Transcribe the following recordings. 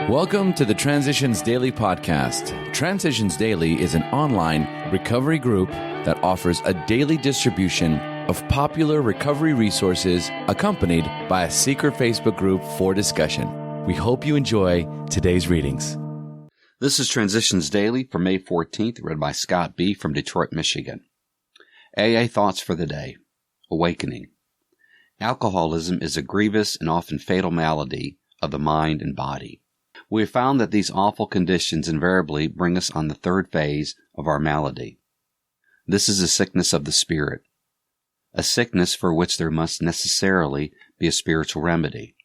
Welcome to the Transitions Daily podcast. Transitions Daily is an online recovery group that offers a daily distribution of popular recovery resources accompanied by a secret Facebook group for discussion. We hope you enjoy today's readings. This is Transitions Daily for May 14th, read by Scott B. from Detroit, Michigan. AA Thoughts for the Day. Awakening. Alcoholism is a grievous and often fatal malady of the mind and body. We have found that these awful conditions invariably bring us on the third phase of our malady. This is a sickness of the spirit, a sickness for which there must necessarily be a spiritual remedy.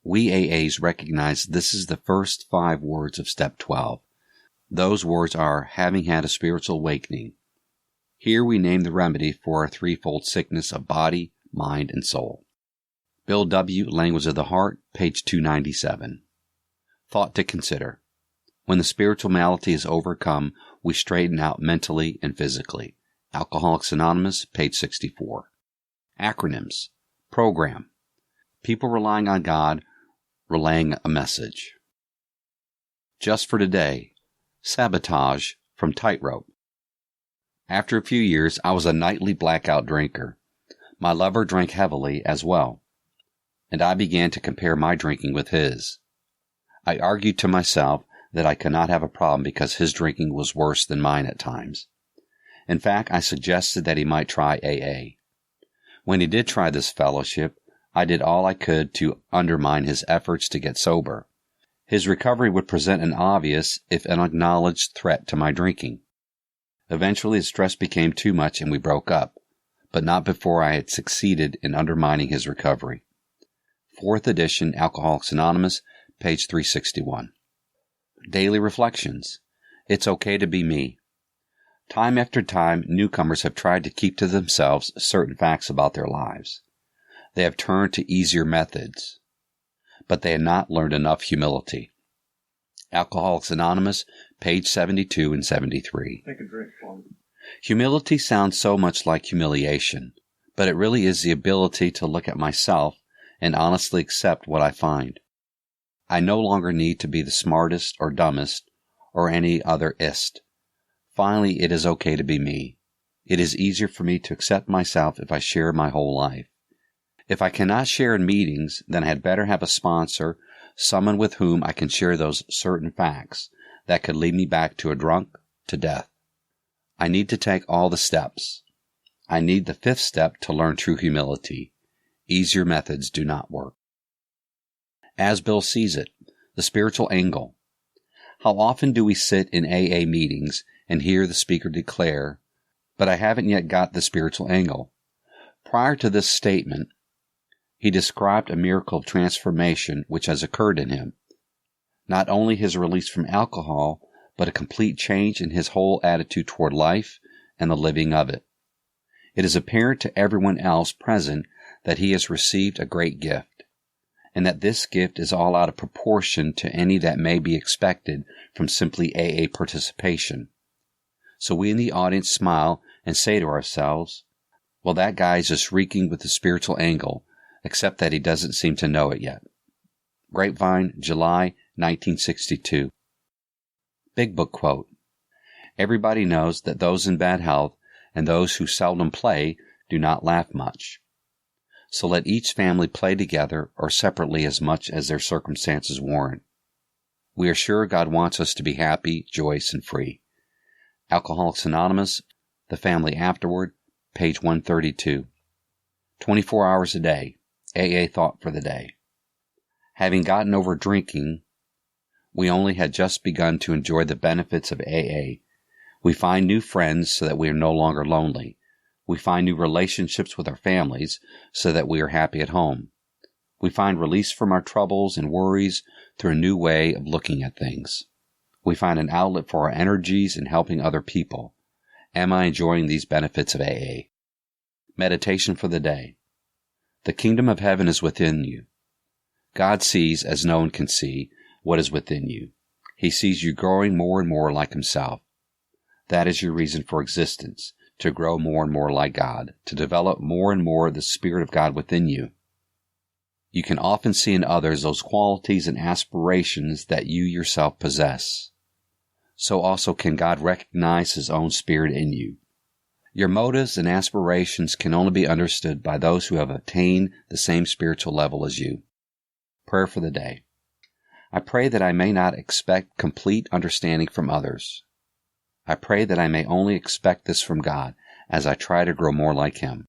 We AAs recognize this is the first 5 words of Step 12. Those words are, having had a spiritual awakening. Here we name the remedy for our threefold sickness of body, mind, and soul. Bill W., Language of the Heart, page 297. Thought to consider. When the spiritual malady is overcome, we straighten out mentally and physically. Alcoholics Anonymous, page 64. Acronyms. Program. People relying on God, relaying a message. Just for today. Sabotage from Tightrope. After a few years, I was a nightly blackout drinker. My lover drank heavily as well, and I began to compare my drinking with his. I argued to myself that I could not have a problem because his drinking was worse than mine at times. In fact, I suggested that he might try AA. When he did try this fellowship, I did all I could to undermine his efforts to get sober. His recovery would present an obvious, if unacknowledged, threat to my drinking. Eventually, the stress became too much and we broke up, but not before I had succeeded in undermining his recovery. 4th edition, Alcoholics Anonymous, page 361. Daily Reflections. It's okay to be me. Time after time, newcomers have tried to keep to themselves certain facts about their lives. They have turned to easier methods, but they have not learned enough humility. Alcoholics Anonymous, page 72 and 73. Take a drink, Paul. Humility sounds so much like humiliation, but it really is the ability to look at myself and honestly accept what I find. I no longer need to be the smartest or dumbest or any other ist. Finally, it is okay to be me. It is easier for me to accept myself if I share my whole life. If I cannot share in meetings, then I had better have a sponsor, someone with whom I can share those certain facts that could lead me back to a drunk, to death. I need to take all the steps. I need the 5th step to learn true humility. Easier methods do not work. As Bill sees it, the spiritual angle. How often do we sit in AA meetings and hear the speaker declare, but I haven't yet got the spiritual angle. Prior to this statement, he described a miracle of transformation which has occurred in him. Not only his release from alcohol, but a complete change in his whole attitude toward life and the living of it. It is apparent to everyone else present that he has received a great gift, and that this gift is all out of proportion to any that may be expected from simply AA participation. So we in the audience smile and say to ourselves, well, that guy is just reeking with the spiritual angle, except that he doesn't seem to know it yet. Grapevine, July 1962. Big Book Quote. Everybody knows that those in bad health and those who seldom play do not laugh much. So let each family play together or separately as much as their circumstances warrant. We are sure God wants us to be happy, joyous, and free. Alcoholics Anonymous, The Family Afterward, page 132. 24 hours a day. AA Thought for the Day. Having gotten over drinking, we only had just begun to enjoy the benefits of AA. We find new friends so that we are no longer lonely. We find new relationships with our families so that we are happy at home. We find release from our troubles and worries through a new way of looking at things. We find an outlet for our energies in helping other people. Am I enjoying these benefits of AA? Meditation for the day. The kingdom of heaven is within you. God sees, as no one can see, what is within you. He sees you growing more and more like himself. That is your reason for existence, to grow more and more like God, to develop more and more the Spirit of God within you. You can often see in others those qualities and aspirations that you yourself possess. So also can God recognize His own Spirit in you. Your motives and aspirations can only be understood by those who have attained the same spiritual level as you. Prayer for the day. I pray that I may not expect complete understanding from others. I pray that I may only expect this from God as I try to grow more like Him.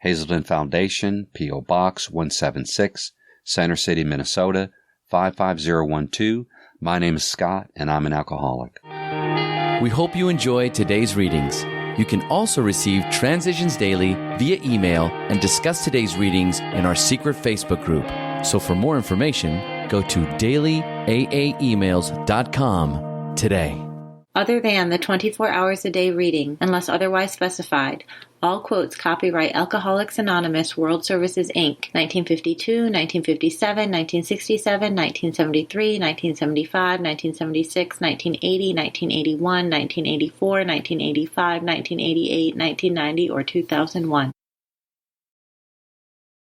Hazelden Foundation, P.O. Box 176, Center City, Minnesota 55012. My name is Scott, and I'm an alcoholic. We hope you enjoyed today's readings. You can also receive Transitions Daily via email and discuss today's readings in our secret Facebook group. So for more information, go to dailyaaemails.com today. Other than the 24 hours a day reading, unless otherwise specified, all quotes copyright Alcoholics Anonymous World Services, Inc., 1952, 1957, 1967, 1973, 1975, 1976, 1980, 1981, 1984, 1985, 1988, 1990, or 2001.